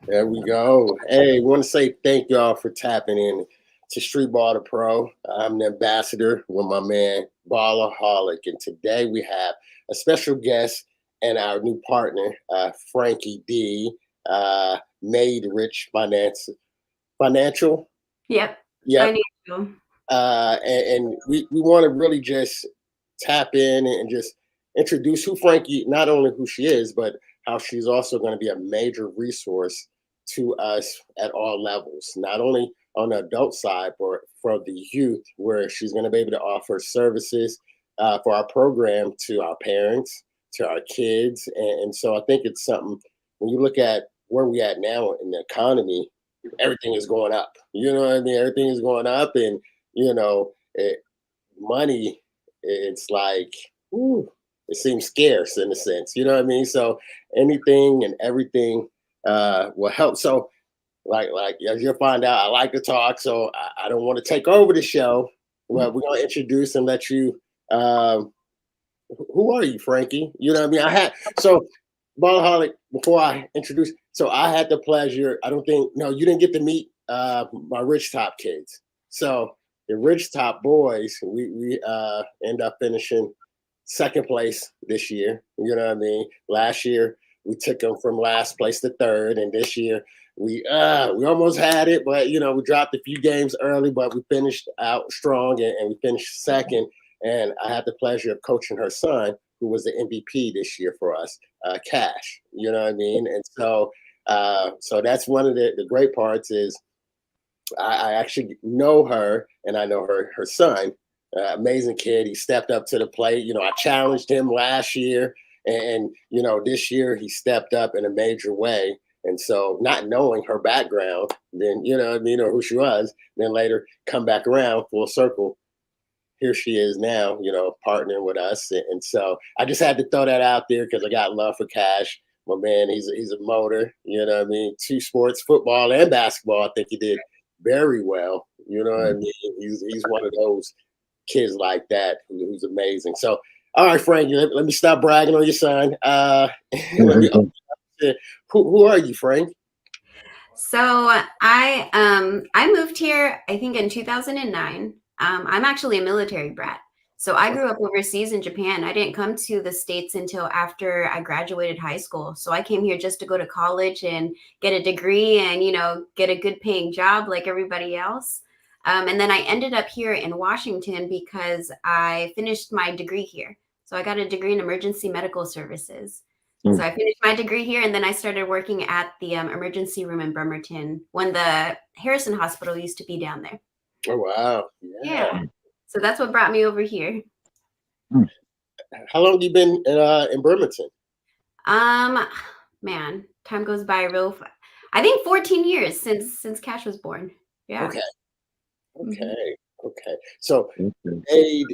There we go. Hey, want to say thank y'all for tapping in to Streetball the Pro. I'm the ambassador with my man Ballaholic, and today we have a special guest and our new partner, Frankie D. Made Rich Financial. Yep. Yep. Financial. And we want to really just tap in and just introduce who Frankie, not only who she is, but how she's also going to be a major resource to us at all levels, not only on the adult side, but for the youth, where she's going to be able to offer services for our program to our parents, to our kids. And so I think it's something, when you look at where we at now in the economy, everything is going up. You know what I mean? Everything is going up, and money, it's like, ooh, it seems scarce in a sense. You know what I mean? So anything and everything will help. So like as you'll find out, I like to talk, so I don't want to take over the show. Well, we're gonna introduce and let you. Who are you, Frankie? You know what I mean? I had so Ballaholic, before I introduce. So I had the pleasure. I don't think no, you didn't get to meet my Rich Top kids. So the Rich Top boys, we end up finishing second place this year. You know what I mean? Last year we took them from last place to third, and this year we almost had it, but we dropped a few games early, but we finished out strong, and we finished second. And I had the pleasure of coaching her son, who was the MVP this year for us, Cash. You know what I mean? And so that's one of the great parts is I actually know her, and I know her son. Amazing kid. He stepped up to the plate. I challenged him last year, and this year he stepped up in a major way. And so, not knowing her background, then what I mean, or who she was, then later come back around full circle. Here she is now, partnering with us. And so I just had to throw that out there because I got love for Cash. My man, he's a motor, you know what I mean? Two sports, football and basketball. I think he did very well. You know what I mean? He's one of those kids like that who's amazing. So, all right, Frank, let me stop bragging on your son. Who are you, Frank? So I moved here, I think, in 2009. I'm actually a military brat. So I grew up overseas in Japan. I didn't come to the States until after I graduated high school. So I came here just to go to college and get a degree and, get a good paying job like everybody else. And then I ended up here in Washington because I finished my degree here. So I got a degree in emergency medical services. So I finished my degree here, and then I started working at the emergency room in Bremerton when the Harrison Hospital used to be down there. Oh, wow. Yeah. So that's what brought me over here. How long have you been in Bremerton? Man, time goes by real fast. I think 14 years since Cash was born. Yeah. Okay. So, Made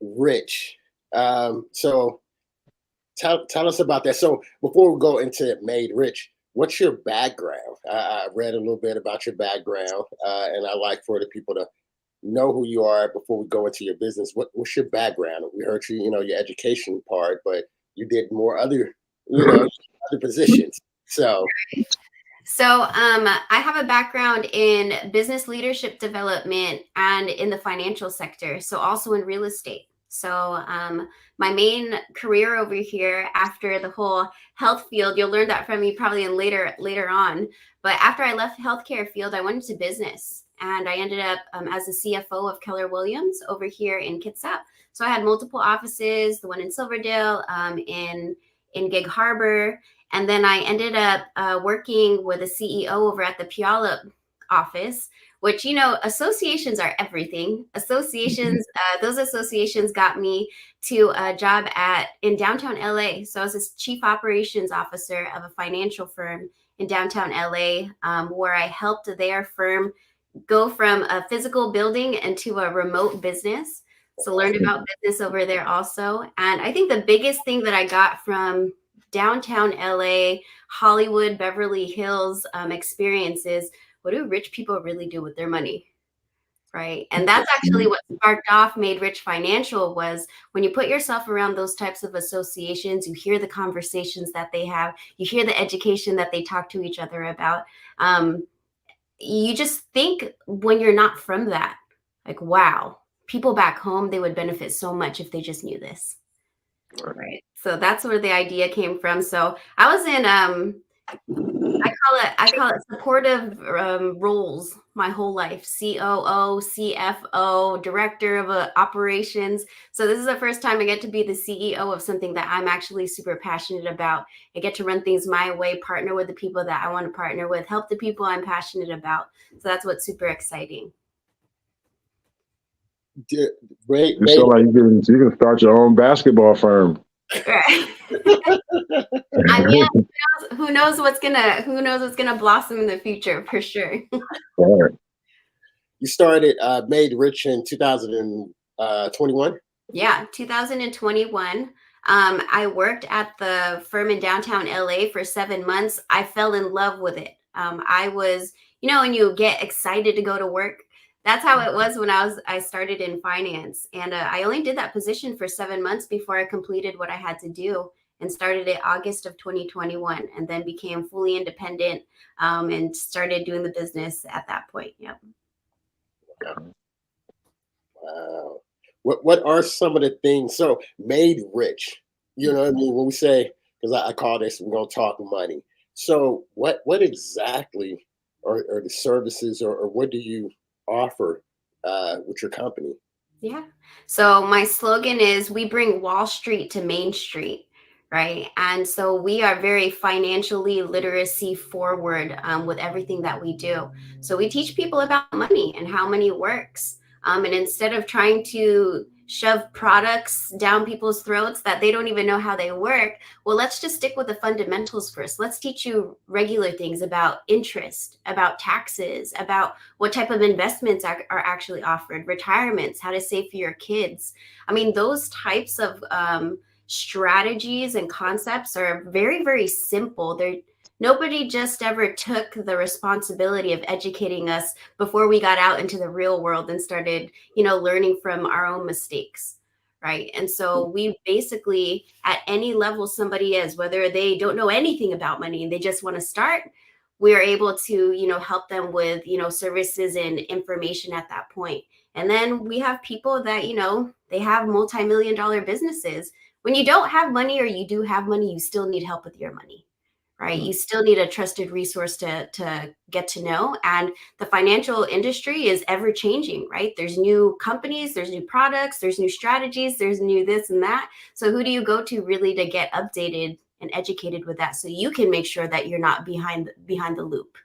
Rich. So tell us about that. So before we go into Made Rich, what's your background? I read a little bit about your background, and I like for the people to know who you are before we go into your business. What's your background? We heard your education part, but you did more other positions. So I have a background in business leadership development and in the financial sector, so also in real estate. So my main career over here after the whole health field, you'll learn that from me probably in later on. But after I left the healthcare field, I went into business, and I ended up as the CFO of Keller Williams over here in Kitsap. So I had multiple offices, the one in Silverdale, in Gig Harbor. And then I ended up working with a CEO over at the Puyallup office, which, associations are everything. Those associations got me to a job in downtown LA. So I was this chief operations officer of a financial firm in downtown LA, where I helped their firm go from a physical building into a remote business. So learned about business over there also. And I think the biggest thing that I got from downtown LA, Hollywood, Beverly Hills experiences, what do rich people really do with their money? right? And that's actually what sparked off Made Rich Financial. Was when you put yourself around those types of associations, you hear the conversations that they have, you hear the education that they talk to each other about. You just think, when you're not from that, like, wow, people back home, they would benefit so much if they just knew this. Right. So that's where the idea came from. So I was in I call it supportive roles my whole life. COO, CFO, director of operations. So this is the first time I get to be the CEO of something that I'm actually super passionate about. I get to run things my way, partner with the people that I want to partner with, help the people I'm passionate about. So that's what's super exciting. Great. You feel like you can start your own basketball firm. Right. I mean, who knows what's gonna blossom in the future, for sure. All right. You started Made Rich in 2021. Yeah, 2021. I worked at the firm in downtown LA for 7 months. I fell in love with it. I was, when you get excited to go to work, that's how it was when I started in finance. And I only did that position for 7 months before I completed what I had to do, and started in August of 2021, and then became fully independent and started doing the business at that point. Yep. Wow. What are some of the things? So Made Rich, you know what I mean? When we say, because I call this, we're gonna talk money. So what exactly are the services, or what do you offer with your company? Yeah. So my slogan is, we bring Wall Street to Main Street, right? And so we are very financially literacy forward with everything that we do. So we teach people about money and how money works. And instead of trying to shove products down people's throats that they don't even know how they work, well, let's just stick with the fundamentals first. Let's teach you regular things about interest, about taxes, about what type of investments are actually offered, retirements, how to save for your kids. I mean, those types of strategies and concepts are very, very simple. Nobody just ever took the responsibility of educating us before we got out into the real world and started, learning from our own mistakes, right? And so we basically, at any level somebody is, whether they don't know anything about money and they just want to start, we are able to, help them with, services and information at that point. And then we have people that, they have multi-million-dollar businesses. When you don't have money, or you do have money, you still need help with your money. Right. You still need a trusted resource to get to know. And the financial industry is ever changing, right? There's new companies, there's new products, there's new strategies, there's new this and that. So who do you go to really to get updated and educated with that, so you can make sure that you're not behind the loop?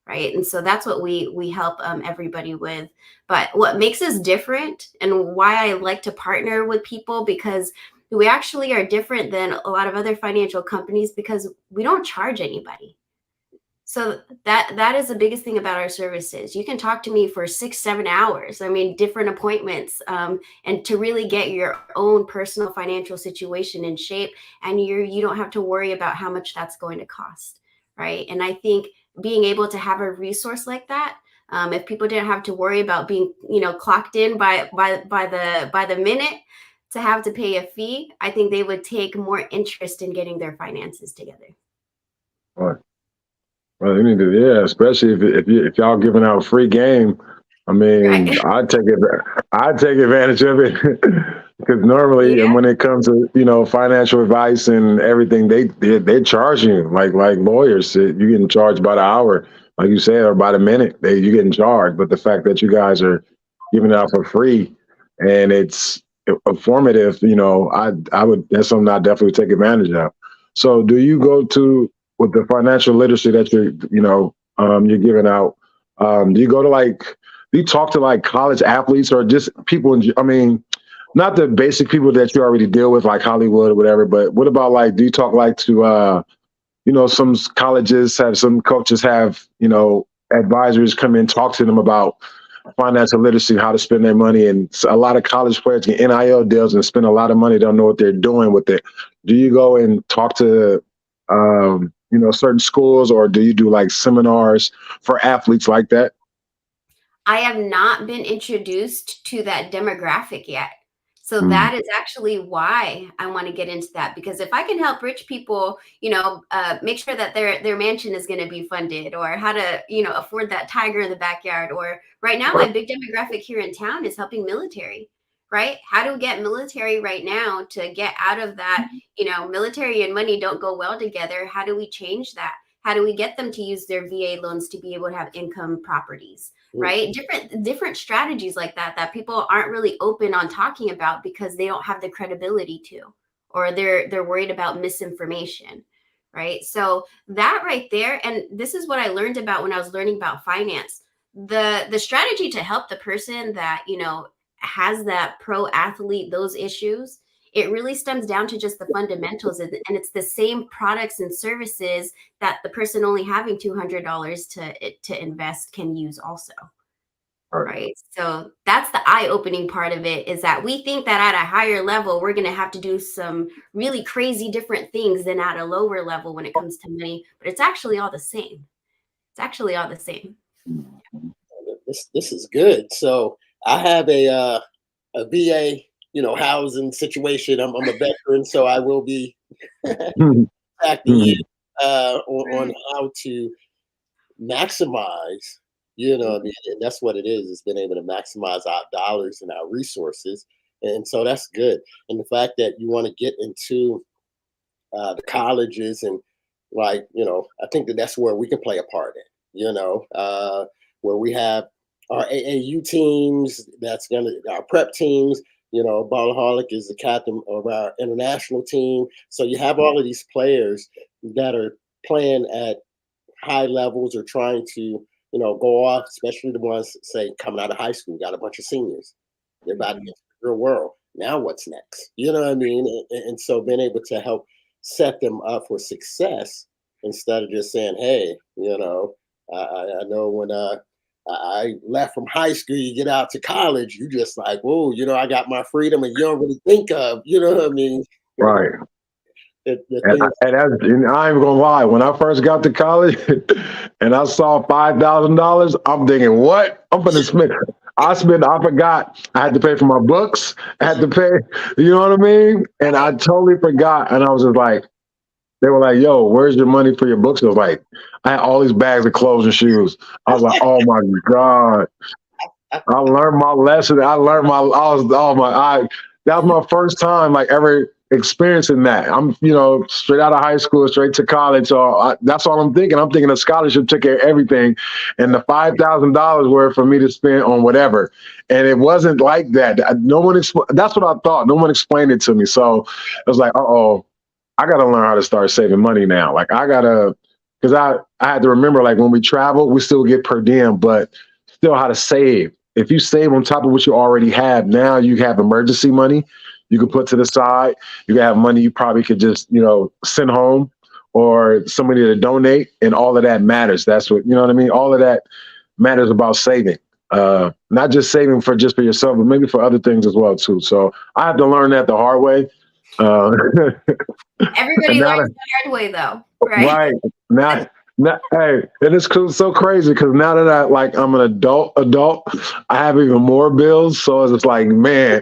Right. And so that's what we help everybody with. But what makes us different, and why I like to partner with people, because we actually are different than a lot of other financial companies, because we don't charge anybody. So that is the biggest thing about our services. You can talk to me for 6-7 hours. I mean, different appointments, and to really get your own personal financial situation in shape. And you don't have to worry about how much that's going to cost. Right. And I think being able to have a resource like that, if people didn't have to worry about being, clocked in by the minute, to have to pay a fee, I think they would take more interest in getting their finances together. Right. Well, you need to, yeah, especially if y'all giving out free game. I mean, right. I'd take advantage of it, because normally, and when it comes to financial advice and everything, they charge you like lawyers. You're getting charged by the hour, like you said, or by the minute. You're getting charged. But the fact that you guys are giving it out for free, and it's informative, that's something I definitely take advantage of. So do you go to, with the financial literacy that you're giving out, do you talk to college athletes, or just people, not the basic people that you already deal with, like Hollywood or whatever, but what about do you talk to some colleges some coaches have, advisors come in, talk to them about financial literacy, how to spend their money? And a lot of college players get NIL deals and spend a lot of money, don't know what they're doing with it. Do you go and talk to, certain schools, or do you do seminars for athletes like that? I have not been introduced to that demographic yet. So Mm. that is actually why I want to get into that, because if I can help rich people, make sure that their mansion is going to be funded, or how to, afford that tiger in the backyard, or right now my big demographic here in town is helping military, right? How to get military right now to get out of that, military and money don't go well together. How do we change that? How do we get them to use their VA loans to be able to have income properties? Right? Different strategies like that people aren't really open on talking about because they don't have the credibility to, or they're worried about misinformation. Right? So that right there, and this is what I learned about when I was learning about finance. The strategy to help the person that, has that pro athlete, those issues, it really stems down to just the fundamentals, and it's the same products and services that the person only having $200 to invest can use also. Right. So that's the eye-opening part of it, is that we think that at a higher level, we're going to have to do some really crazy different things than at a lower level when it comes to money, but it's actually all the same. It's actually all the same. This is good. So I have a VA, housing situation. I'm a veteran, so I will be acting you on how to maximize. And that's what it is. It's been able to maximize our dollars and our resources, and so that's good. And the fact that you want to get into the colleges, and I think that's where we can play a part in. Where we have our AAU teams, our prep teams. Ballaholic is the captain of our international team. So you have all of these players that are playing at high levels, or trying to, go off, especially the ones, say, coming out of high school, got a bunch of seniors. They're about to get to the real world. Now what's next? You know what I mean? And so being able to help set them up for success, instead of just saying, hey, I know when I left from high school, you get out to college, you just like, whoa, I got my freedom, and you don't really think of, what I mean? Right. And I ain't gonna lie. When I first got to college and I saw $5,000, I'm thinking, what? I'm gonna spend. I forgot I had to pay for my books. I had to pay. You know what I mean? And I totally forgot. And I was just like, they were like, "Yo, where's your money for your books?" I was like, I had all these bags of clothes and shoes. I was like, "Oh my god!" I learned my lesson. That was my first time ever experiencing that. I'm, straight out of high school, straight to college. So that's all I'm thinking. I'm thinking a scholarship took care of everything. And the $5,000 were for me to spend on whatever. And it wasn't like that. That's what I thought. No one explained it to me. So I was like, uh-oh, I got to learn how to start saving money now. Because I had to remember, when we travel, we still get per diem, but still how to save. If you save on top of what you already have, now you have emergency money you can put to the side. You can have money you probably could just, send home, or somebody to donate, and all of that matters. That's what, you know what I mean? All of that matters about saving. Not just saving for yourself, but maybe for other things as well too. So I had to learn that the hard way. Everybody learns the hard way though, right? Right. Hey, and it's so crazy because now that I'm an adult, I have even more bills. So it's just like, man,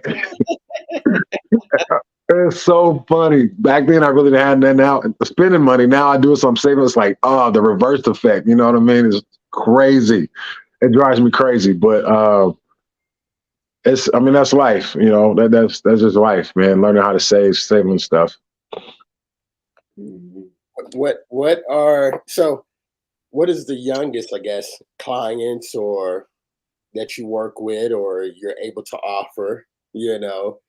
it's so funny. Back then, I really didn't have that. Now spending money, now I do it. So I'm saving. It's like, the reverse effect. You know what I mean? It's crazy. It drives me crazy, but that's life. That's just life, man. Learning how to saving stuff. What is the youngest, I guess, clients or that you work with, or you're able to offer, your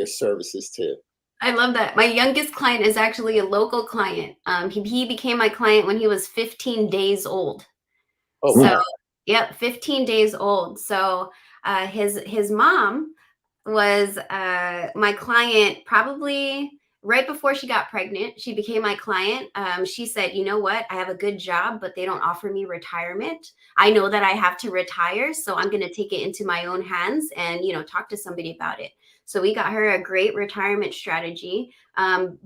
services to? I love that. My youngest client is actually a local client. He became my client when he was 15 days old. Oh, so, wow. Yep, 15 days old. So his mom was my client probably right before she got pregnant. She became my client. She said, you know what? I have a good job, but they don't offer me retirement. I know that I have to retire, so I'm going to take it into my own hands and, talk to somebody about it. So we got her a great retirement strategy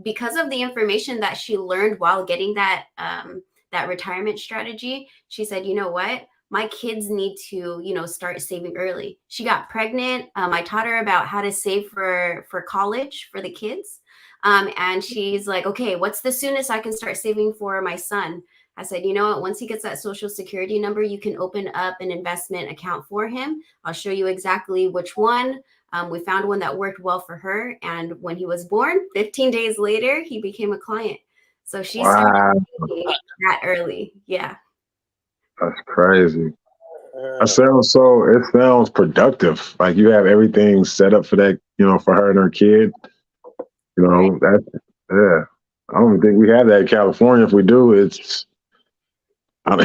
because of the information that she learned while getting that retirement strategy. She said, you know what? my kids need to, start saving early. She got pregnant. I taught her about how to save for college for the kids. And she's like, okay, what's the soonest I can start saving for my son? I said, you know what? Once he gets that social security number, you can open up an investment account for him. I'll show you exactly which one. We found one that worked well for her. And when he was born, 15 days later, he became a client. So she started that early. Yeah. That's crazy. It sounds productive. Like you have everything set up for that, for her and her kid. Right. Yeah. I don't think we have that in California. If we do, I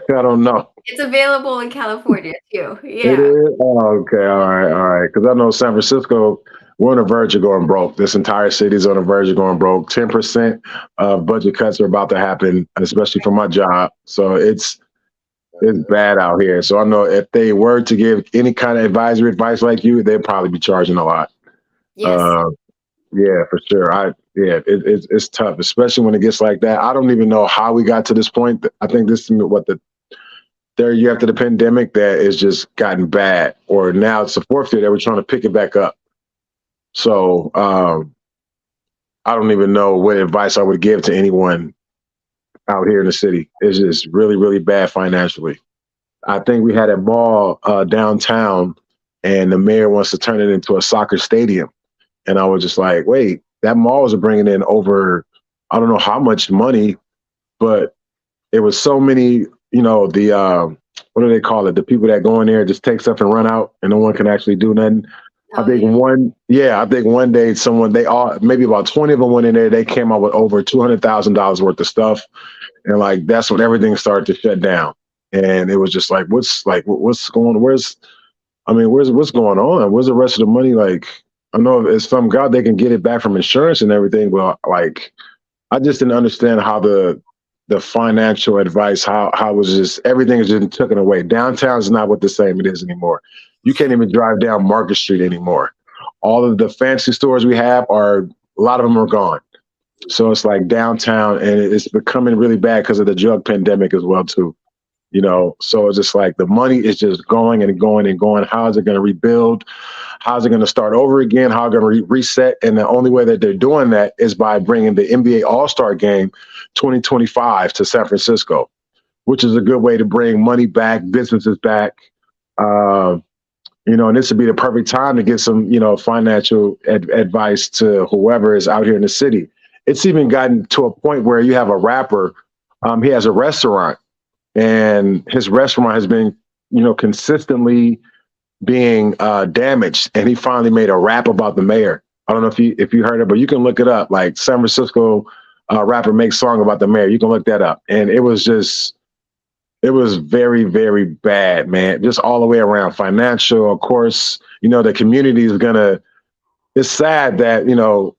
don't know. It's available in California too. Yeah. It is? Oh, okay. All right. Because I know San Francisco, we're on the verge of going broke. This entire city is on the verge of going broke. 10% of budget cuts are about to happen, especially for my job. So it's bad out here. So I know if they were to give any kind of advisory advice like you, they'd probably be charging a lot. Yes. Yeah, for sure. It's tough, especially when it gets like that. I don't even know how we got to this point. I think this is the third year after the pandemic that it's just gotten bad, or now it's the fourth year that we're trying to pick it back up. So I don't even know what advice I would give to anyone out here in the city. It's just really, really bad financially. I think we had a mall downtown, and the mayor wants to turn it into a soccer stadium. And I was just like, wait, that mall was bringing in over, I don't know how much money, but it was so many, what do they call it? The people that go in there just take stuff and run out, and no one can actually do nothing. I think one day maybe about 20 of them went in there. They came out with over $200,000 worth of stuff. And that's when everything started to shut down. And it was just like, what's going on? What's going on? Where's the rest of the money? I know it's some God they can get it back from insurance and everything, but I just didn't understand how the financial advice, how it was just everything is just taken away. Downtown is not what the same it is anymore. You can't even drive down Market Street anymore. All of the fancy stores we have a lot of them are gone. So it's like downtown, and it's becoming really bad because of the drug pandemic as well too. So it's just like the money is just going and going and going. How is it going to rebuild? How is it going to start over again? How are they going to reset? And the only way that they're doing that is by bringing the NBA All-Star Game 2025 to San Francisco, which is a good way to bring money back, businesses back. And this would be the perfect time to get some, financial advice to whoever is out here in the city. It's even gotten to a point where you have a rapper. He has a restaurant. And his restaurant has been, consistently being damaged. And he finally made a rap about the mayor. I don't know if you heard it, but you can look it up. Like San Francisco rapper makes song about the mayor. You can look that up. And it was very, very bad, man. Just all the way around. Financial, of course, the community is it's sad that,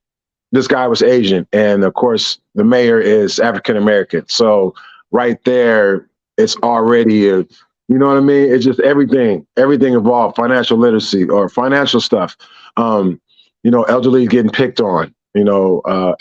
this guy was Asian. And of course, the mayor is African-American. So right there, it's already you know what I mean? It's just everything involved, financial literacy or financial stuff. Elderly getting picked on,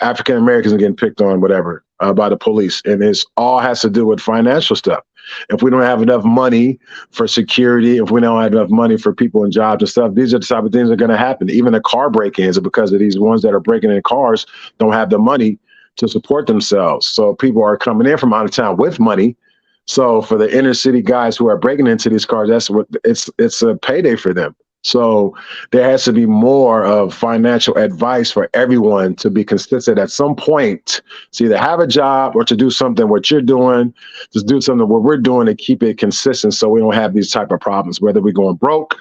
African Americans are getting picked on, whatever, by the police. And it's all has to do with financial stuff. If we don't have enough money for security, if we don't have enough money for people and jobs and stuff, these are the type of things that are going to happen. Even the car break-ins are because of these ones that are breaking in cars don't have the money to support themselves. So people are coming in from out of town with money. So for the inner city guys who are breaking into these cars, that's what it's a payday for them. So there has to be more of financial advice for everyone to be consistent at some point. To either have a job or to do something what you're doing, just do something what we're doing to keep it consistent so we don't have these type of problems, whether we're going broke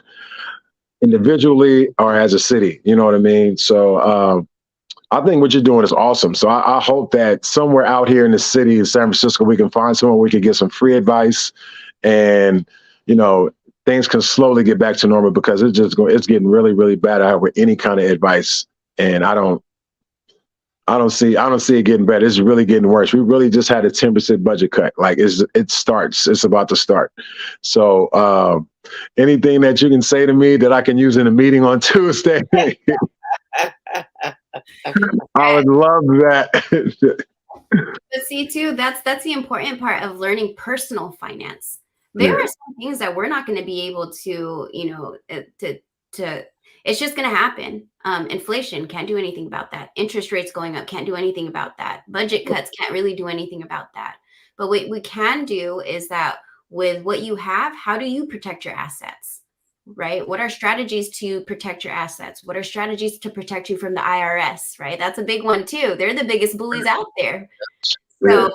individually or as a city. You know what I mean? So I think what you're doing is awesome. So I hope that somewhere out here in the city of San Francisco, we can find someone we can get some free advice, and things can slowly get back to normal, because it's getting really, really bad out here with any kind of advice. And I don't see it getting better. It's really getting worse. We really just had a 10% budget cut. It's about to start. So anything that you can say to me that I can use in a meeting on Tuesday. I would love that. But see, too, that's the important part of learning personal finance. there are some things that we're not going to be able to, to it's just going to happen. Inflation, can't do anything about that. Interest rates going up, can't do anything about that. Budget cuts, can't really do anything about that. But what we can do is that with what you have, how do you protect your assets, right? What are strategies to protect your assets? What are strategies to protect you from the IRS, right? That's a big one too. They're the biggest bullies out there. So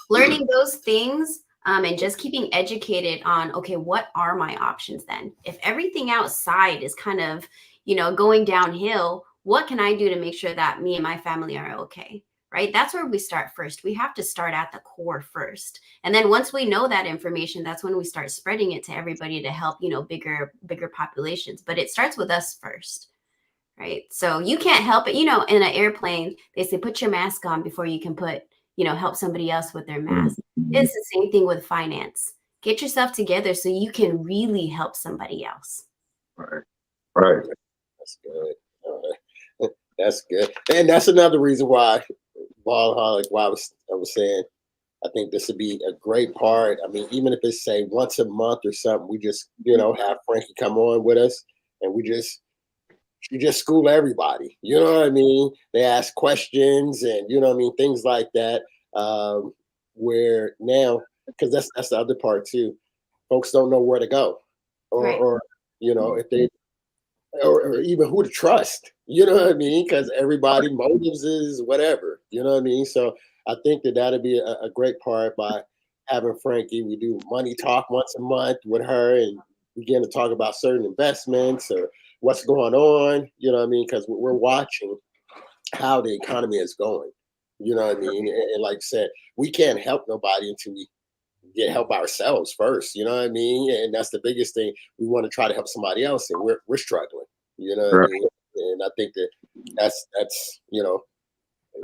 learning those things, and just keeping educated on, okay, what are my options then? If everything outside is kind of, going downhill, what can I do to make sure that me and my family are okay, right? That's where we start first. We have to start at the core first. And then once we know that information, that's when we start spreading it to everybody to help, bigger populations. But it starts with us first, right? So you can't help it. In an airplane, they say, put your mask on before you can help somebody else with their mask. It's the same thing with finance. Get yourself together so you can really help somebody else. Right. That's good. That's good. And that's another reason why, why I was saying, I think this would be a great part. I mean, even if it's say once a month or something, we just, have Frankie come on with us and you just school everybody, you know what I mean? They ask questions and, things like that. Where now, because that's the other part too, folks don't know where to go or if they, or even who to trust, you know what I mean? Because everybody motives is whatever, you know what I mean? So I think that'd be a great part by having Frankie. We do money talk once a month with her and begin to talk about certain investments or what's going on, you know what I mean? Because we're watching how the economy is going, you know what I mean? And like I said, we can't help nobody until we get help ourselves first, you know what I mean? And that's the biggest thing. We want to try to help somebody else and we're struggling, you know what I mean? And I think that's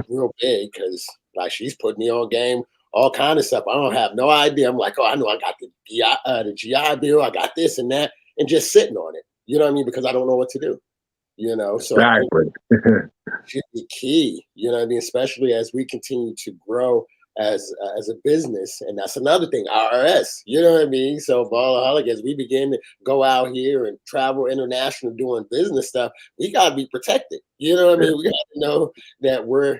real big because like she's putting me on game, all kind of stuff. I don't have no idea. I'm like, oh, I know I got the GI Bill, I got this and that, and just sitting on it. You know what I mean? Because I don't know what to do. So exactly. Should be key. You know what I mean? Especially as we continue to grow as a business, and that's another thing. IRS. You know what I mean? So Ballaholic, as we begin to go out here and travel international doing business stuff, we gotta be protected. You know what I mean? We gotta know that we're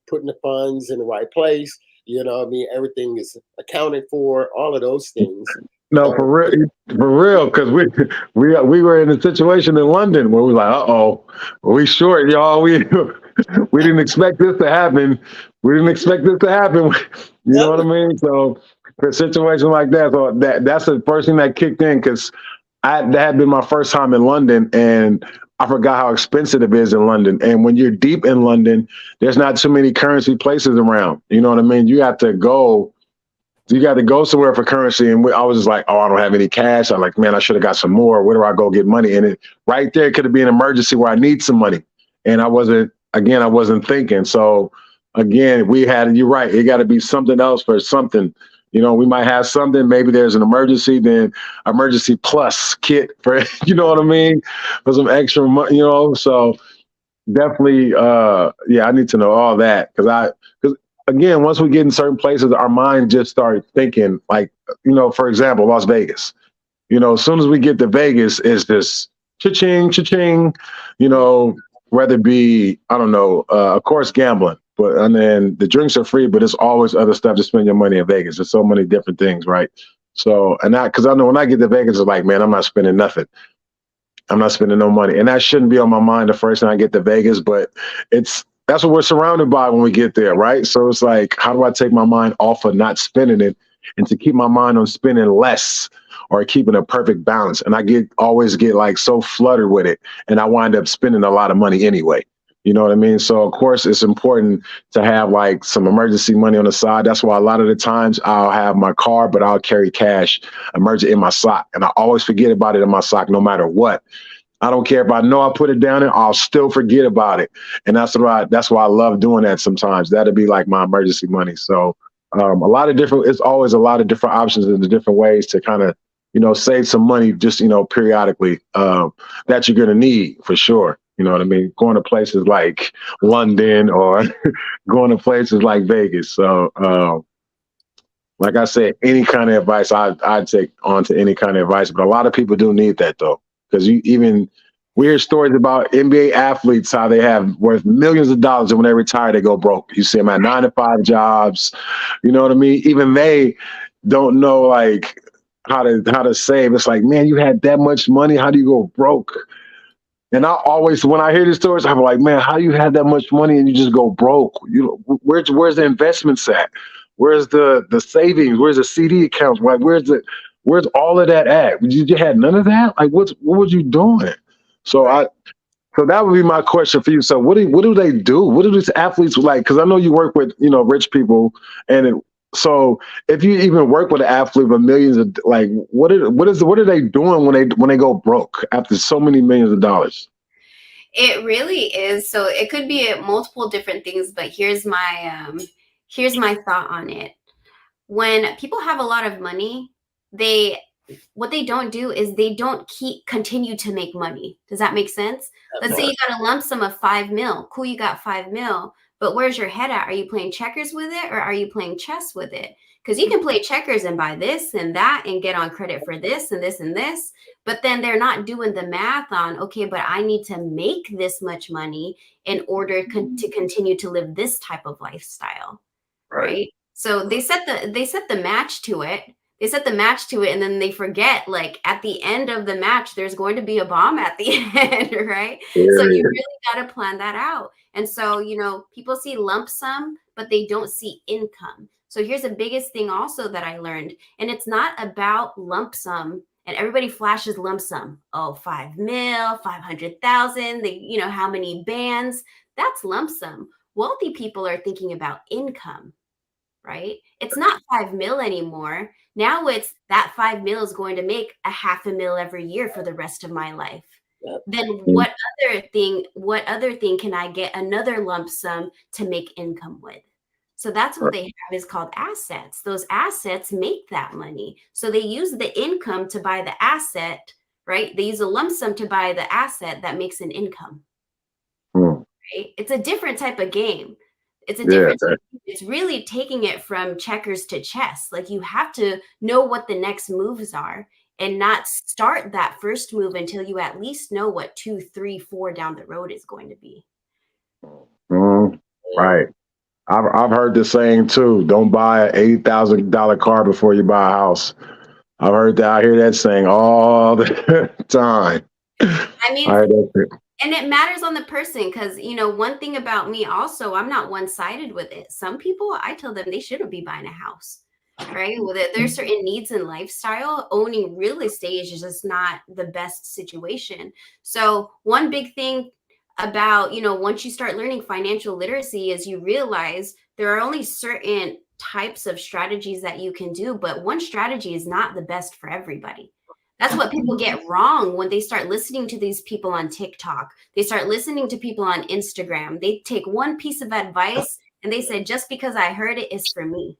putting the funds in the right place. You know what I mean? Everything is accounted for. All of those things. No, for real, because we were in a situation in London where we were like, we short, y'all. We didn't expect this to happen. You know what I mean? So for a situation like that, so that's the first thing that kicked in because that had been my first time in London, and I forgot how expensive it is in London. And when you're deep in London, there's not too many currency places around. You know what I mean? You got to go somewhere for currency. And I was just like, I don't have any cash. I'm like, man, I should have got some more. Where do I go get money? And it right there could have been an emergency where I need some money. And I wasn't thinking. So again, you're right. It got to be something else for something. We might have something, maybe there's an emergency, then emergency plus kit for, you know what I mean? For some extra money, so definitely, I need to know all that. Because again, once we get in certain places, our mind just starts thinking like, for example, Las Vegas, as soon as we get to Vegas, it's this cha-ching, cha-ching, whether it be, I don't know, of course, gambling, and then the drinks are free, but there's always other stuff to spend your money in Vegas. There's so many different things, right? So, because I know when I get to Vegas, it's like, man, I'm not spending nothing. I'm not spending no money. And that shouldn't be on my mind the first time I get to Vegas, but that's what we're surrounded by when we get there, right? So it's like, how do I take my mind off of not spending it and to keep my mind on spending less or keeping a perfect balance? And I always get like so fluttered with it, and I wind up spending a lot of money anyway. You know what I mean? So of course it's important to have like some emergency money on the side. That's why a lot of the times I'll have my card, but I'll carry cash emergency in my sock. And I always forget about it in my sock no matter what. I don't care if I know I put it down there, I'll still forget about it. And that's why I love doing that sometimes. That'd be like my emergency money. So it's always a lot of different options and the different ways to kind of, save some money just, periodically that you're going to need for sure. You know what I mean? Going to places like London or going to places like Vegas. So like I said, any kind of advice, I'd take on to any kind of advice. But a lot of people do need that though, because we hear stories about NBA athletes, how they have worth millions of dollars, and when they retire, they go broke. You see them at 9-to-5 jobs. You know what I mean? Even they don't know like how to save. It's like, man, you had that much money. How do you go broke? And I always, when I hear these stories, I'm like, man, how you had that much money and you just go broke? Where's the investments at? Where's the savings? Where's the CD accounts? Like, where's all of that at? You had none of that? Like, what was you doing? So that would be my question for you. So what do they do? What do these athletes like? Because I know you work with, rich people, so if you even work with an athlete with millions of, like, what are they doing when they go broke after so many millions of dollars? It really is. So it could be multiple different things, but here's my thought on it. When people have a lot of money, what they don't do is they don't continue to make money. Does that make sense? Let's say you got a lump sum of $5 million. Cool, you got $5 million. But where's your head at? Are you playing checkers with it, or are you playing chess with it? Because you can play checkers and buy this and that and get on credit for this and this and this. But then they're not doing the math on, okay, but I need to make this much money in order to continue to live this type of lifestyle, right? So they set the match to it. They set the match to it, and then they forget, like, at the end of the match, there's going to be a bomb at the end, right? So you really got to plan that out. And so, people see lump sum, but they don't see income. So here's the biggest thing also that I learned, and it's not about lump sum. And everybody flashes lump sum. Oh, 5 mil, 500,000. How many bands? That's lump sum. Wealthy people are thinking about income, right? It's not 5 mil anymore. Now it's that 5 mil is going to make $500,000 every year for the rest of my life. Yep. Then what other thing can I get another lump sum to make income with? So that's what they have is called assets. Those assets make that money. So they use the income to buy the asset, right? They use a lump sum to buy the asset that makes an income. Right? It's a different type of game. It's a different it's really taking it from checkers to chess. Like, you have to know what the next moves are and not start that first move until you at least know what 2, 3, 4 down the road is going to be. Right. I've heard the saying too, don't buy an $80,000 car before you buy a house. I hear that saying all the time. I mean, and it matters on the person, because, one thing about me also, I'm not one-sided with it. Some people, I tell them they shouldn't be buying a house, right? Well, there's certain needs in lifestyle. Owning real estate is just not the best situation. So one big thing about, once you start learning financial literacy is you realize there are only certain types of strategies that you can do, but one strategy is not the best for everybody. That's what people get wrong when they start listening to these people on TikTok. They start listening to people on Instagram. They take one piece of advice and they say, just because I heard it is for me.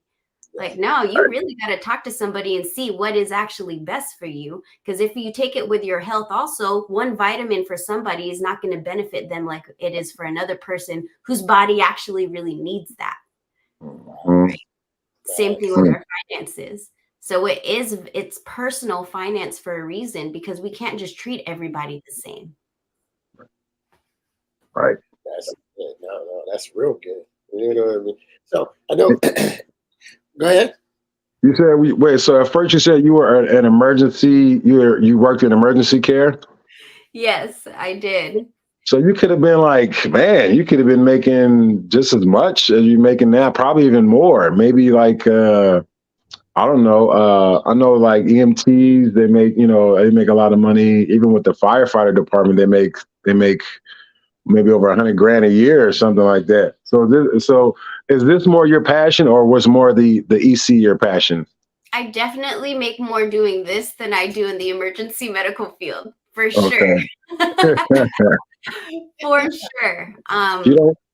Like, no, you really got to talk to somebody and see what is actually best for you. Because if you take it with your health also, one vitamin for somebody is not going to benefit them like it is for another person whose body actually really needs that. Right? Same thing with our finances. So it's personal finance for a reason, because we can't just treat everybody the same. Right. That's good. No, that's real good. You know what I mean? So I know. Go ahead. You said wait. So at first you said you were an emergency. You worked in emergency care. Yes, I did. So you could have been like, man, you could have been making just as much as you're making now, probably even more. Maybe like. I don't know. I know like EMTs, they make a lot of money. Even with the firefighter department, they make maybe over $100,000 a year or something like that. So is this more your passion, or was more the EC your passion? I definitely make more doing this than I do in the emergency medical field, for sure. For sure.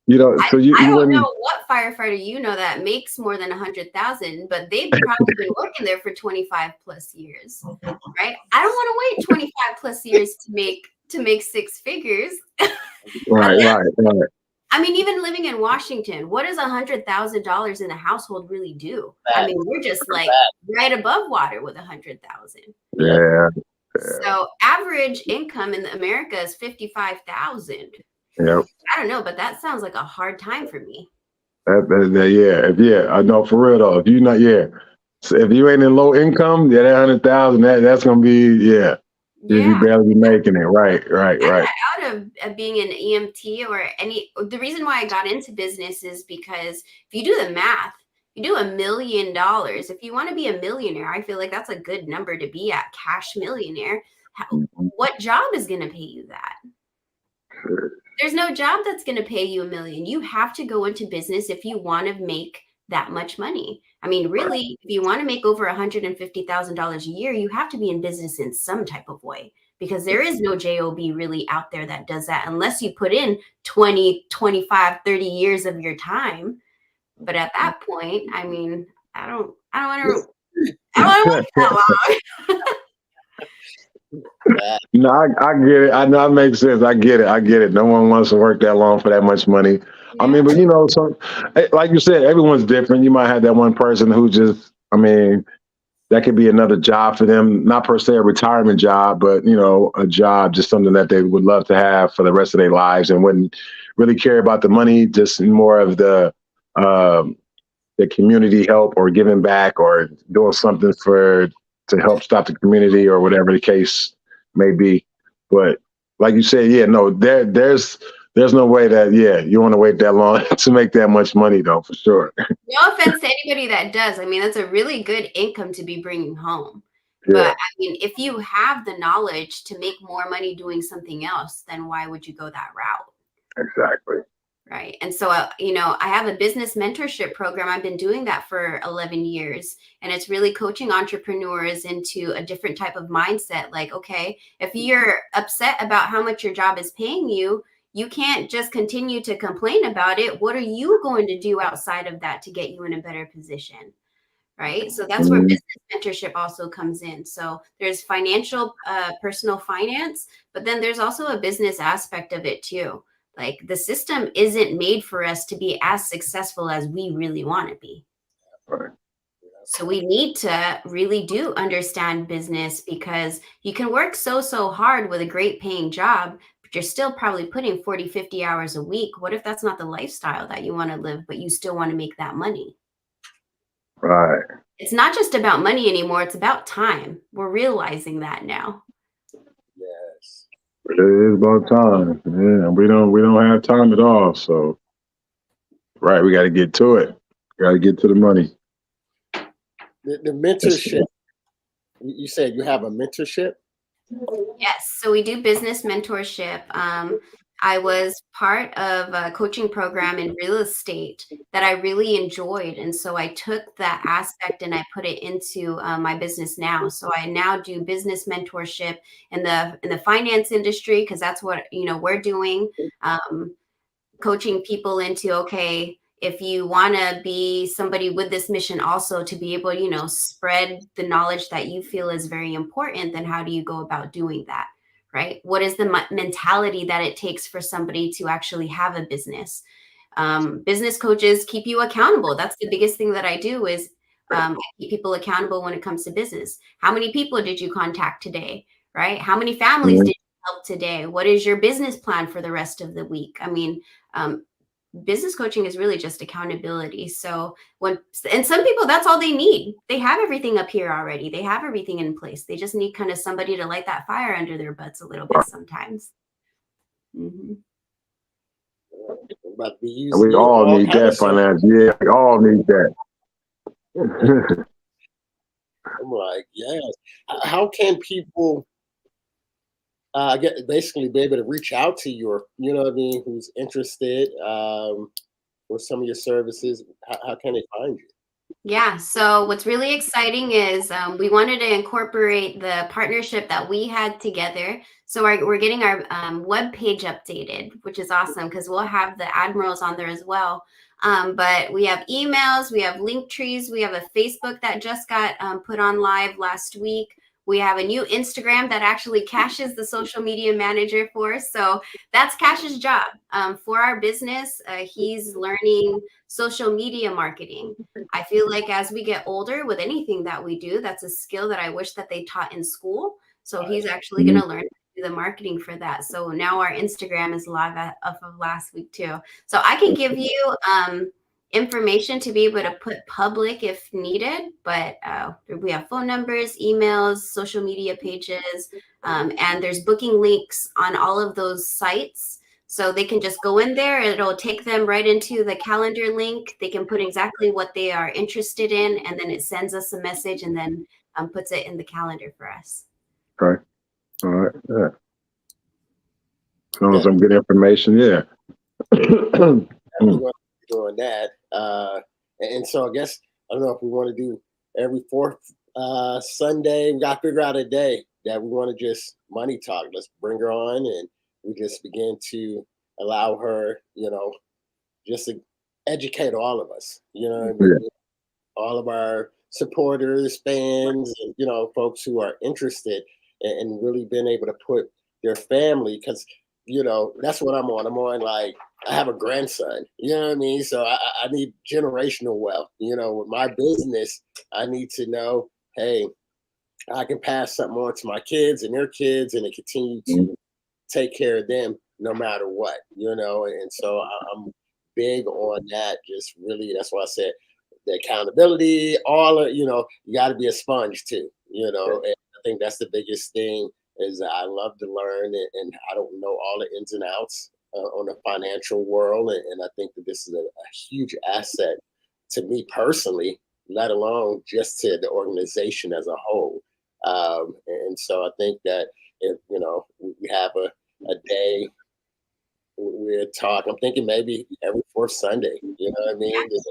You don't. So I don't know what firefighter that makes more than 100,000, but they've probably been working there for 25 plus years, right? I don't want to wait 25 plus years to make 6 figures. Right. I mean, even living in Washington, what does $100,000 in a household really do? I mean, we're just like right above water with 100,000. Yeah. So average income in America is 55,000. Yep. I don't know, but that sounds like a hard time for me. I know for real though. If you not, so if you ain't in low income, that 100,000, that's gonna be, you barely be making it. Right. I got out of being an EMT or the reason why I got into business is because if you do the math, you do $1 million. If you want to be a millionaire, I feel like that's a good number to be at, cash millionaire. What job is going to pay you that? There's no job that's going to pay you $1 million. You have to go into business if you want to make that much money. I mean, really, if you want to make over $150,000 a year, you have to be in business in some type of way, because there is no job really out there that does that unless you put in 20, 25, 30 years of your time. But at that point, I mean, I don't want to work that long. No, I get it. I know it makes sense. I get it. No one wants to work that long for that much money. I mean, but like you said, everyone's different. You might have that one person who just, that could be another job for them, not per se a retirement job, but a job, just something that they would love to have for the rest of their lives and wouldn't really care about the money, just more of the community help or giving back or doing something to help stop the community or whatever the case may be. But like you said, there's no way that, you want to wait that long to make that much money though, for sure. No offense to anybody that does. I mean, that's a really good income to be bringing home. Yeah. But I mean, if you have the knowledge to make more money doing something else, then why would you go that route? Exactly. Right. And so, I have a business mentorship program. I've been doing that for 11 years. And it's really coaching entrepreneurs into a different type of mindset. Like, okay, if you're upset about how much your job is paying you, you can't just continue to complain about it. What are you going to do outside of that to get you in a better position? Right. So that's where business mentorship also comes in. So there's financial, personal finance, but then there's also a business aspect of it too. Like the system isn't made for us to be as successful as we really want to be. Right. So we need to really do understand business, because you can work so hard with a great paying job, but you're still probably putting 40, 50 hours a week. What if that's not the lifestyle that you want to live, but you still want to make that money? Right. It's not just about money anymore. It's about time. We're realizing that now. Yes. It is about time. Yeah, we don't have time at all. So, right, we got to get to it. Got to get to the money. The mentorship. You said you have a mentorship? Yes. So we do business mentorship. I was part of a coaching program in real estate that I really enjoyed. And so I took that aspect and I put it into my business now. So I now do business mentorship in the finance industry, because that's what, we're doing, coaching people into, okay, if you want to be somebody with this mission also to be able, spread the knowledge that you feel is very important, then how do you go about doing that? Right? What is the mentality that it takes for somebody to actually have a business? Business coaches keep you accountable. That's the biggest thing that I do is keep people accountable when it comes to business. How many people did you contact today? Right? How many families did you help today? What is your business plan for the rest of the week? I mean, business coaching is really just accountability. So and some people, that's all they need. They have everything up here already. They have everything in place. They just need kind of somebody to light that fire under their butts a little bit sometimes. Mm-hmm. We all need that finance. Yeah, we all need that. I'm like, yes. How can people basically be able to reach out to you, or who's interested with some of your services? How can they find you? Yeah. So what's really exciting is we wanted to incorporate the partnership that we had together. So we're getting our web page updated, which is awesome, because we'll have the admirals on there as well. But we have emails, we have link trees, we have a Facebook that just got put on live last week. We have a new Instagram that actually Cash is the social media manager for. So that's Cash's job for our business. He's learning social media marketing. I feel like as we get older with anything that we do, that's a skill that I wish that they taught in school. So he's actually going to learn the marketing for that. So now our Instagram is live off of last week too. So I can give you information to be able to put public if needed, but we have phone numbers, emails, social media pages, and there's booking links on all of those sites. So they can just go in there. It'll take them right into the calendar link. They can put exactly what they are interested in, and then it sends us a message and then puts it in the calendar for us. Okay. All right. Yeah. As long as I'm good information, yeah. Doing that. And so I guess, I don't know if we want to do every fourth Sunday. We got to figure out a day that we want to just money talk. Let's bring her on and we just begin to allow her, just to educate all of us, all of our supporters, fans, and, folks who are interested and really being able to put their family, because, that's what I'm on. I'm on like, I have a grandson, you know what I mean? So I need generational wealth, with my business, I need to know, hey, I can pass something on to my kids and their kids and continue to take care of them no matter what, and so I'm big on that. Just really, that's why I said the accountability, all of, you got to be a sponge too, and I think that's the biggest thing is I love to learn and I don't know all the ins and outs on the financial world. And I think that this is a huge asset to me personally, let alone just to the organization as a whole. And so I think that if, we have a day we're talking, I'm thinking maybe every fourth Sunday, you know what I mean? Just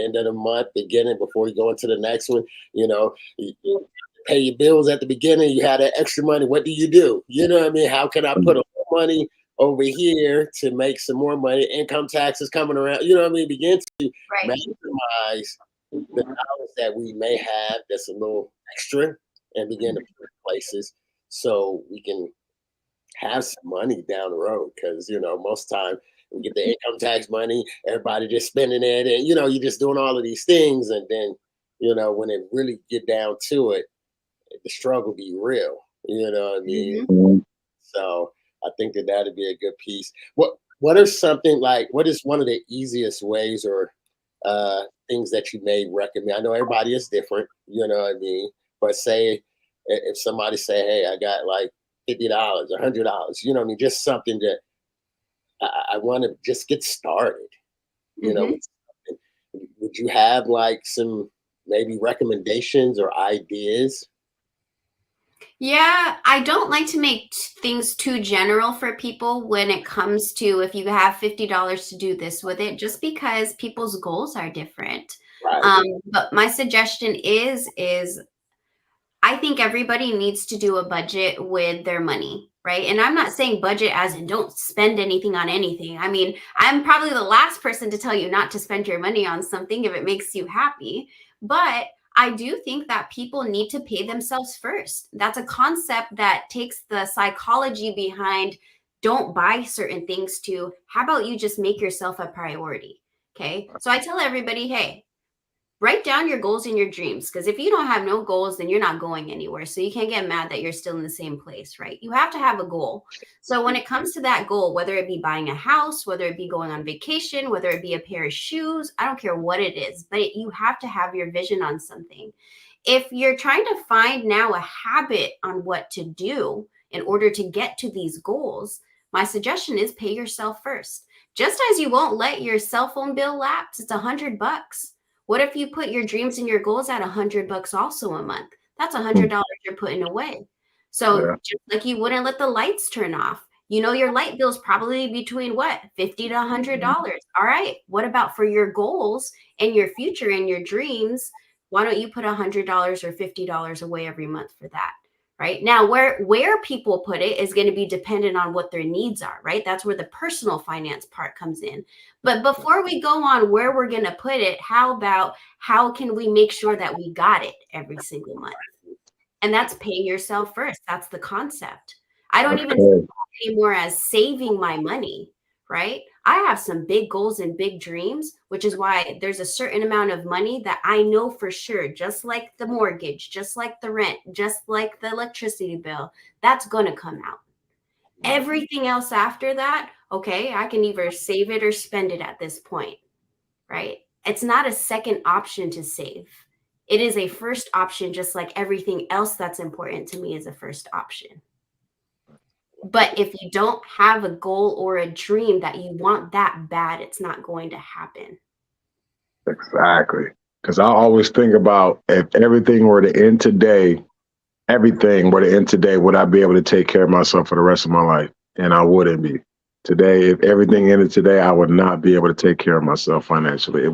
end of the month, beginning before you go into the next one, you pay your bills at the beginning, you have that extra money. What do? You know what I mean? How can I put a little money over here to make some more money? Income taxes coming around, you know what I mean? Begin to maximize the dollars that we may have that's a little extra and begin to put places so we can have some money down the road. Because, most time we get the income tax money, everybody just spending it and, you're just doing all of these things. And then, when it really get down to it, the struggle be real, you know what I mean? Mm-hmm. So I think that that'd be a good piece. What is something like, what is one of the easiest ways or things that you may recommend? I know everybody is different, you know what I mean? But say if somebody say, hey, I got like $50, $100, you know what I mean? Just something that I want to just get started, would you have like some maybe recommendations or ideas? Yeah, I don't like to make things too general for people when it comes to if you have $50 to do this with it, just because people's goals are different. Right. But my suggestion is I think everybody needs to do a budget with their money, right? And I'm not saying budget as in don't spend anything on anything. I mean, I'm probably the last person to tell you not to spend your money on something if it makes you happy. But I do think that people need to pay themselves first. That's a concept that takes the psychology behind don't buy certain things to how about you just make yourself a priority? Okay. So I tell everybody, hey, write down your goals and your dreams, because if you don't have no goals, then you're not going anywhere. So you can't get mad that you're still in the same place, right? You have to have a goal. So when it comes to that goal, whether it be buying a house, whether it be going on vacation, whether it be a pair of shoes, I don't care what it is, but you have to have your vision on something. If you're trying to find now a habit on what to do in order to get to these goals, my suggestion is pay yourself first. Just as you won't let your cell phone bill lapse, it's $100. What if you put your dreams and your goals at $100 also a month? That's $100 you're putting away. So just like you wouldn't let the lights turn off, your light bill's probably between what, $50 to $100. All right. What about for your goals and your future and your dreams? Why don't you put $100 or $50 away every month for that? Right now, where people put it is going to be dependent on what their needs are, right? That's where the personal finance part comes in. But before we go on where we're going to put it, how can we make sure that we got it every single month? And that's paying yourself first. That's the concept. I don't even Okay. see it anymore as saving my money, right? I have some big goals and big dreams, which is why there's a certain amount of money that I know for sure, just like the mortgage, just like the rent, just like the electricity bill, that's going to come out. Everything else after that, okay, I can either save it or spend it at this point, right? It's not a second option to save. It is a first option, just like everything else that's important to me is a first option. But if you don't have a goal or a dream that you want that bad, it's not going to happen. Exactly. Because I always think about if everything were to end today, would I be able to take care of myself for the rest of my life? And I wouldn't be. Today, if everything ended today, I would not be able to take care of myself financially.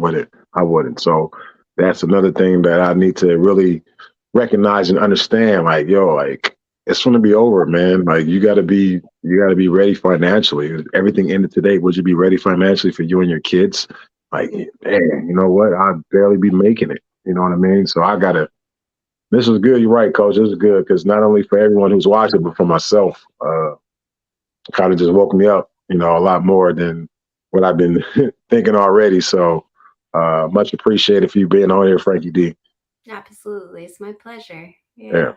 I wouldn't. So that's another thing that I need to really recognize and understand. Like, yo, like it's gonna be over, man. Like you gotta be ready financially. If everything ended today, would you be ready financially for you and your kids? Like, man, you know what? I'd barely be making it. You know what I mean? So this was good. You're right, Coach. This is good because not only for everyone who's watching, but for myself, kind of just woke me up, a lot more than what I've been thinking already. So much appreciated for you being on here, Frankie D. Absolutely. It's my pleasure. Yeah.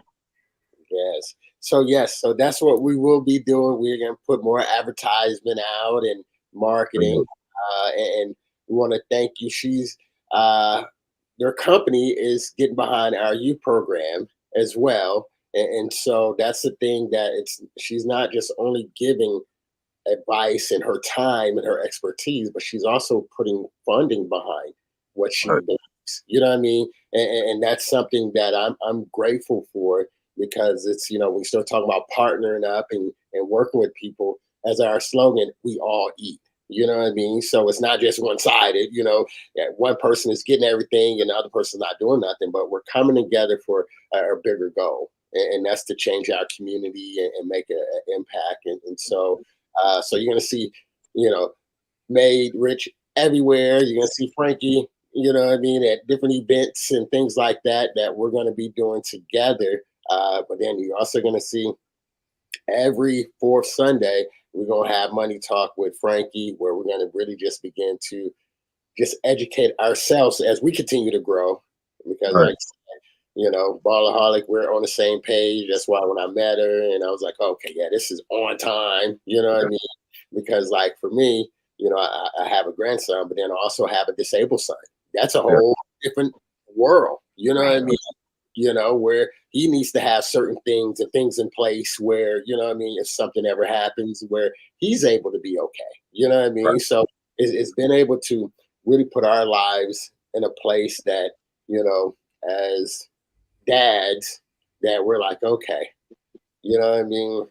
Yes. So that's what we will be doing. We're going to put more advertisement out and marketing. And we want to thank you. Their company is getting behind our youth program as well. And so that's the thing that she's not just only giving advice and her time and her expertise, but she's also putting funding behind what she believes. You know what I mean? And that's something that I'm grateful for because it's, we start talking about partnering up and working with people as our slogan, we all eat. You know what I mean? So it's not just one-sided, one person is getting everything and the other person's not doing nothing, but we're coming together for a bigger goal. And that's to change our community and make an impact. And so you're going to see, Made Rich everywhere. You're going to see Frankie, at different events and things like that we're going to be doing together. But then you're also going to see every fourth Sunday, we're going to have Money Talk with Frankie, where we're going to really just begin to just educate ourselves as we continue to grow. Because like I said, Ballaholic, we're on the same page. That's why when I met her and I was like, okay, yeah, this is on time. You know what I mean? Because like for me, I have a grandson, but then I also have a disabled son. That's a whole different world. You know what I mean? Where he needs to have certain things and things in place where, if something ever happens, where he's able to be okay. You know what I mean? Right. So it's been able to really put our lives in a place that, as dads, that we're like, okay, you know what I mean?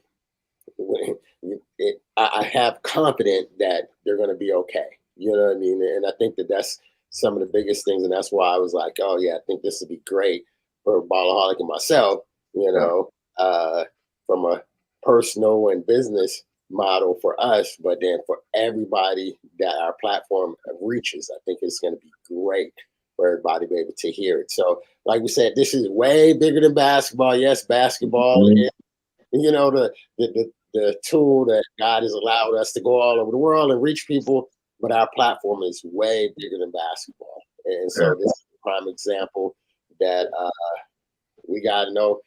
I have confidence that they're going to be okay. You know what I mean? And I think that's some of the biggest things. And that's why I was like, oh, yeah, I think this would be great for Ballaholic and myself, from a personal and business model for us, but then for everybody that our platform reaches, I think it's going to be great for everybody to be able to hear it. So, like we said, this is way bigger than basketball. Yes, basketball is, the tool that God has allowed us to go all over the world and reach people, but our platform is way bigger than basketball. And so this is a prime example that we got to know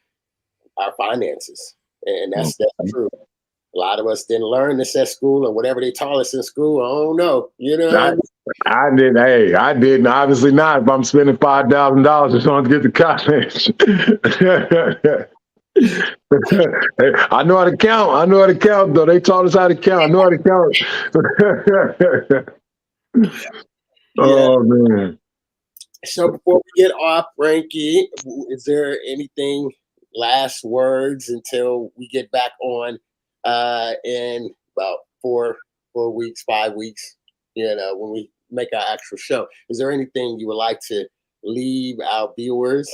our finances. And that's true. A lot of us didn't learn this at school or whatever they taught us in school. I don't know. I didn't. Hey, I didn't. Obviously not. If I'm spending $5,000 or something to get to college. I know how to count. Though they taught us how to count. I know how to count. Oh man. So before we get off, Frankie, is there anything, last words until we get back on in about 4 weeks, 5 weeks, when we make our actual show? Is there anything you would like to leave our viewers?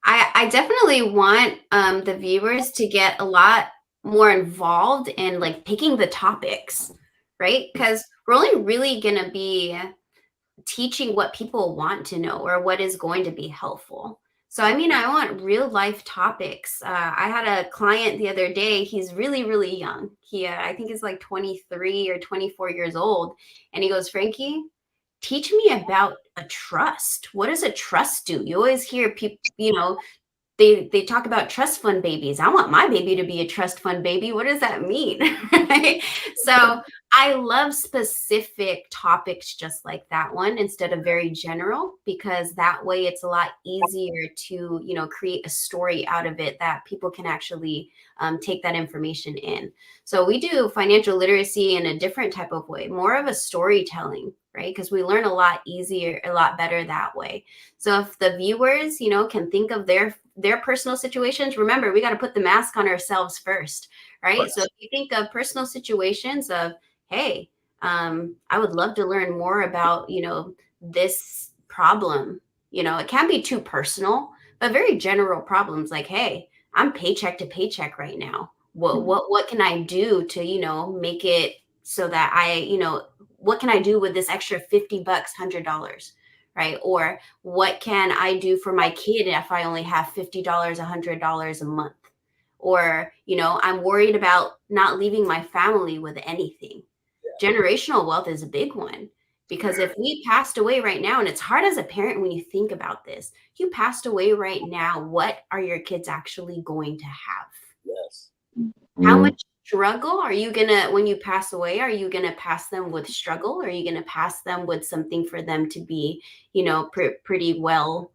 I definitely want the viewers to get a lot more involved in like picking the topics, right? Because we're only really going to be teaching what people want to know or what is going to be helpful. So, I mean, I want real life topics. I had a client the other day. He's really, really young. I think he's like 23 or 24 years old. And he goes, Frankie, teach me about a trust. What does a trust do? You always hear people, they talk about trust fund babies. I want my baby to be a trust fund baby. What does that mean? Right? So I love specific topics just like that one instead of very general, because that way it's a lot easier to, create a story out of it that people can actually take that information in. So we do financial literacy in a different type of way, more of a storytelling, right? Because we learn a lot easier, a lot better that way. So if the viewers, can think of their personal situations, remember, we got to put the mask on ourselves first, right? So if you think of personal situations of, hey, I would love to learn more about, this problem, it can't be too personal, but very general problems like, hey, I'm paycheck to paycheck right now. What can I do to, make it so that what can I do with this extra $50, $100? Right? Or what can I do for my kid if I only have $50, $100 a month? Or, I'm worried about not leaving my family with anything. Generational wealth is a big one, because if we passed away right now, and it's hard as a parent when you think about this, you passed away right now, what are your kids actually going to have? Yes. How much struggle are you gonna, when you pass away, are you gonna pass them with struggle? Or are you gonna pass them with something for them to be, pretty well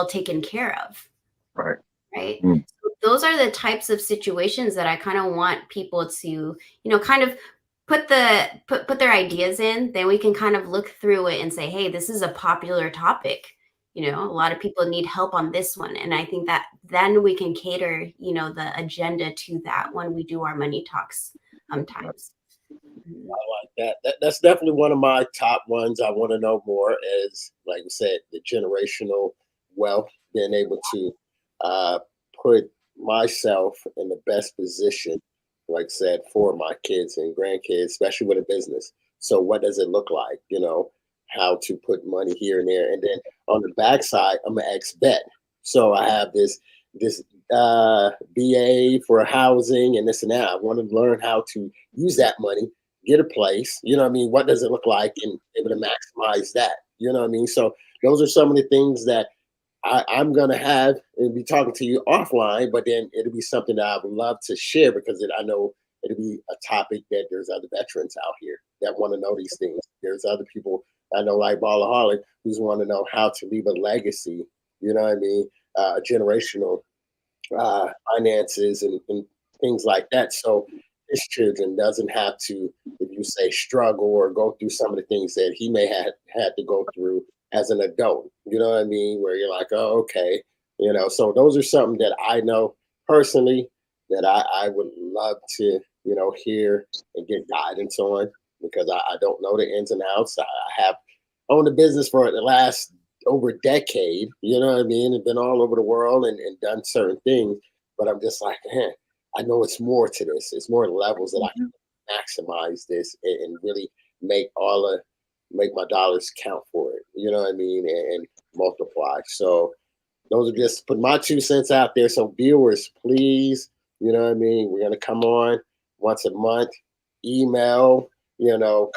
taken care of? Right. Right. So those are the types of situations that I kind of want people to, kind of put their ideas in. Then we can kind of look through it and say, hey, this is a popular topic. A lot of people need help on this one. And I think that then we can cater, the agenda to that when we do our money talks sometimes. I like that. That's definitely one of my top ones. I want to know more is, like you said, the generational wealth, being able to put myself in the best position, like I said, for my kids and grandkids, especially with a business. So what does it look like? How to put money here and there. And then on the backside, I'm an ex-vet. So I have this BA for housing and this and that. I want to learn how to use that money, get a place, what does it look like, and able to maximize that, So those are some of the things that I'm going to have and be talking to you offline, but then it'll be something that I would love to share, because I know it'll be a topic that there's other veterans out here that want to know these things. There's other people I know, like Ballaholic, who's want to know how to leave a legacy, generational finances and things like that. So his children doesn't have to, if you say, struggle or go through some of the things that he may have had to go through as an adult, where you're like, oh, okay, so those are something that I know personally that I would love to, hear and get guidance on, because I don't know the ins and outs. I have owned a business for the last over a decade, and been all over the world and done certain things, but I'm just like, I know it's more to this. It's more levels that I can maximize this and really make my dollars count for it, and multiply. So those are just put my 2 cents out there. So viewers, please, we're going to come on once a month, email,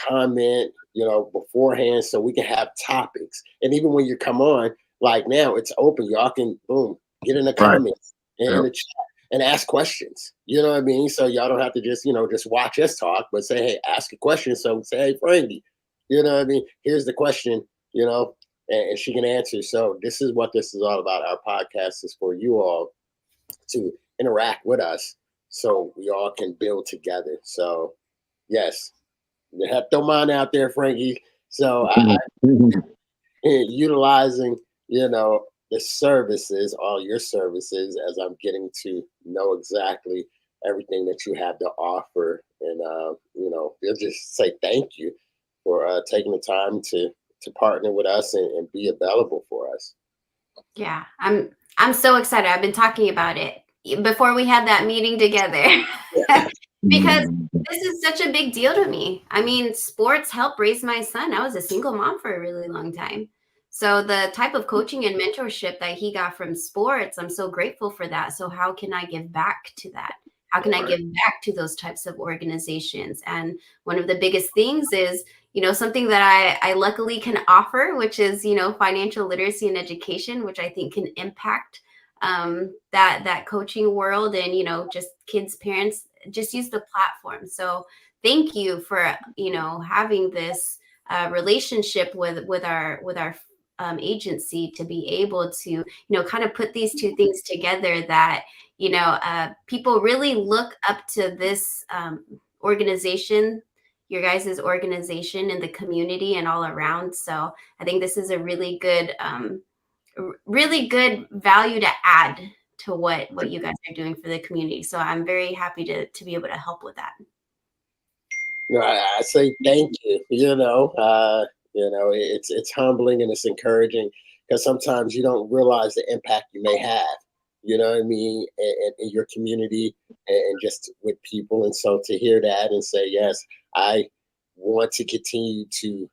comment, beforehand, so we can have topics. And even when you come on, like now, it's open. Y'all can, boom, get in the comments and in the chat and ask questions. So y'all don't have to just, just watch us talk, but say, hey, ask a question. So say, hey, Frankie, here's the question, and she can answer. So this is what this is all about. Our podcast is for you all to interact with us so we all can build together. So yes, you have to throw mine out there, Frankie. So I utilizing, the services, all your services, as I'm getting to know exactly everything that you have to offer. And, we'll just say thank you for taking the time to partner with us and be available for us. Yeah, I'm so excited. I've been talking about it before we had that meeting together. Because this is such a big deal to me. I mean, sports helped raise my son. I was a single mom for a really long time. So the type of coaching and mentorship that he got from sports, I'm so grateful for that. So how can I give back to that? How can I give back to those types of organizations? And one of the biggest things is, something that I luckily can offer, which is, financial literacy and education, which I think can impact that coaching world, and, just kids, parents, just use the platform. So thank you for, having this relationship with our agency to be able to, kind of put these two things together, that, people really look up to this organization, your guys' organization in the community and all around. So I think this is a really good value to add to what you guys are doing for the community. So I'm very happy to be able to help with that. I say thank you. It's humbling and it's encouraging, because sometimes you don't realize the impact you may have, in your community and just with people. And so to hear that and say, yes, I want to continue to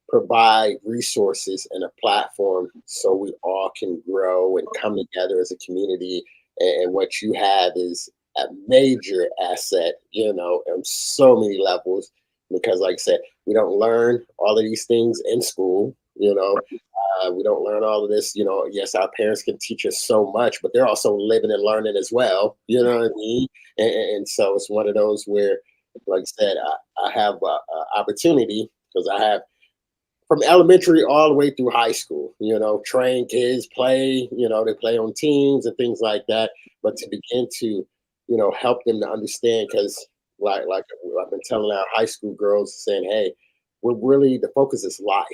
provide resources and a platform so we all can grow and come together as a community. And what you have is a major asset, on so many levels, because like I said, we don't learn all of these things in school, we don't learn all of this, yes, our parents can teach us so much, but they're also living and learning as well, you know what I mean? And so it's one of those where, like I said, I have an opportunity, because I have from elementary all the way through high school, train kids, play, they play on teams and things like that. But to begin to, help them to understand, because like I've been telling our high school girls, saying, hey, the focus is life.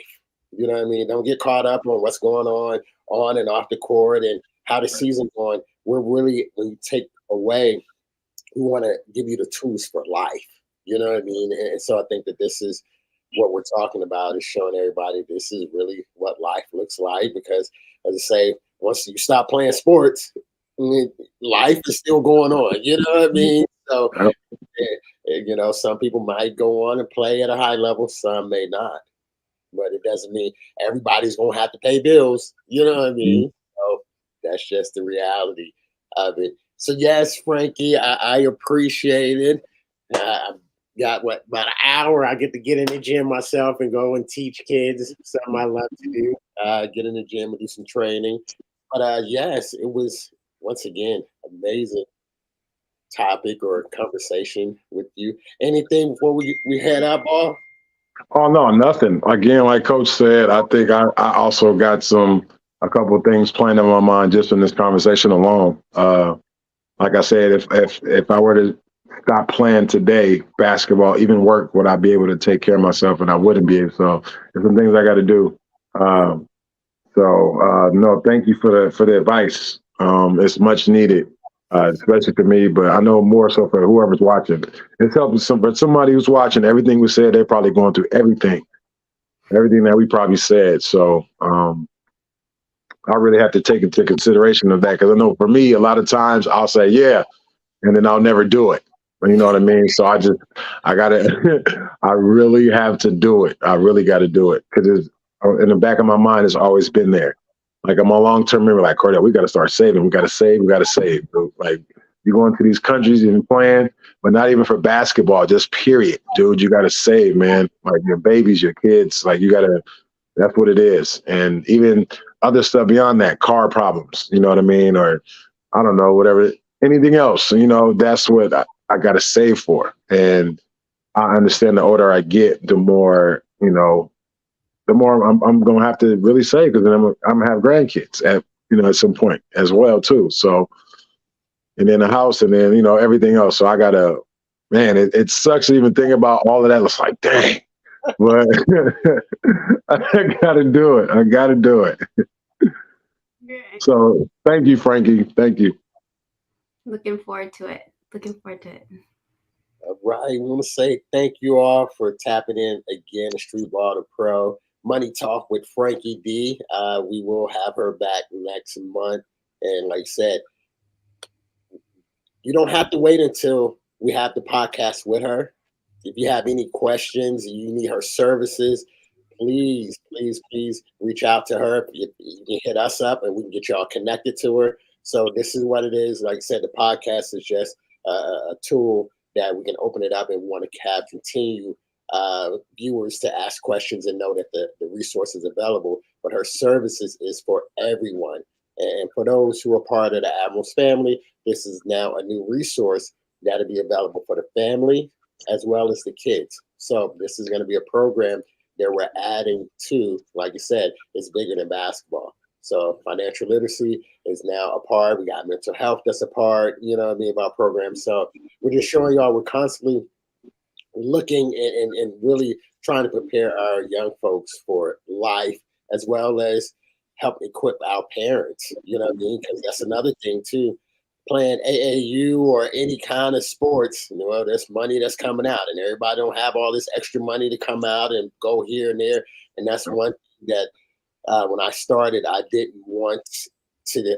You know what I mean? Don't get caught up on what's going on and off the court and how the season's going. We're really, when you take away, we want to give you the tools for life. You know what I mean? And so I think that this is what we're talking about, is showing everybody this is really what life looks like. Because, as I say, once you stop playing sports, life is still going on. You know what I mean? So, some people might go on and play at a high level, some may not. But it doesn't mean everybody's going to have to pay bills. You know what I mean? So that's just the reality of it. So, yes, Frankie, I appreciate it. Got about an hour. I get to get in the gym myself and go and teach kids, something I love to do. Get in the gym and do some training. But yes, it was, once again, amazing topic or conversation with you. Anything before we head up, Ball? Oh, no, nothing. Again, like Coach said, I think I also got a couple of things playing in my mind just in this conversation alone. Like I said, if I were to stop playing today, basketball, even work, would I be able to take care of myself? And I wouldn't be able. So there's some things I got to do. No, thank you for the advice. It's much needed, especially for me, but I know more so for whoever's watching. It's helping for somebody who's watching. Everything we said, they're probably going through everything that we probably said. So I really have to take into consideration of that, because I know for me, a lot of times I'll say, yeah, and then I'll never do it. You know what I mean? So I really have to do it. I really got to do it, because in the back of my mind, it's always been there. Like, I'm a long-term memory, like, Cordell, we got to start saving. We got to save. We got to save. So, like, you go into these countries and playing, but not even for basketball, just period, dude. You got to save, man. Like, your babies, your kids, like, you got to, that's what it is. And even other stuff beyond that, car problems, you know what I mean? Or I don't know, whatever, anything else, that's what I got to save for. And I understand the older I get, the more, the more I'm going to have to really save, because then I'm going to have grandkids at some point as well, too. So, and then a house, and then, everything else. So I got to, man, it sucks to even think about all of that. It's like, dang, but I got to do it. I got to do it. So thank you, Frankie. Thank you. Looking forward to it. All right. We want to say thank you all for tapping in again to Streetball to Pro. Money Talk with Frankie D. We will have her back next month. And like I said, you don't have to wait until we have the podcast with her. If you have any questions, you need her services, please reach out to her. You can hit us up and we can get y'all connected to her. So this is what it is. Like I said, the podcast is just a tool that we can open it up, and we want to have continue viewers to ask questions and know that the resource is available. But her services is for everyone. And for those who are part of the Admirals family, this is now a new resource that'll be available for the family as well as the kids. So this is going to be a program that we're adding to, like you said, it's bigger than basketball. So financial literacy is now a part. We got mental health that's a part, you know what I mean, about programs. So we're just showing y'all we're constantly looking and really trying to prepare our young folks for life, as well as help equip our parents, you know what I mean? Because that's another thing too. Playing AAU or any kind of sports, you know, there's money that's coming out, and everybody don't have all this extra money to come out and go here and there. And that's one thing that when I started, I didn't want to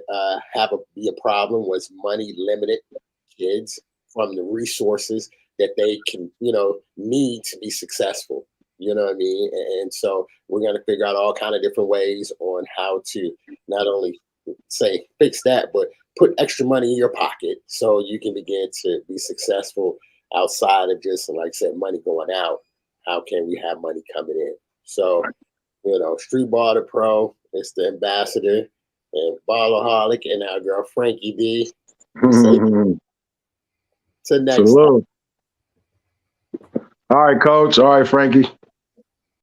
be a problem, was money limited kids from the resources that they can, you know, need to be successful. You know what I mean? And so we're going to figure out all kind of different ways on how to not only say fix that, but put extra money in your pocket so you can begin to be successful outside of just, like I said, money going out. How can we have money coming in? So, you know, Streetball the Pro is the ambassador, and Ballaholic and our girl Frankie D. Till next time. All right, Coach. All right, Frankie.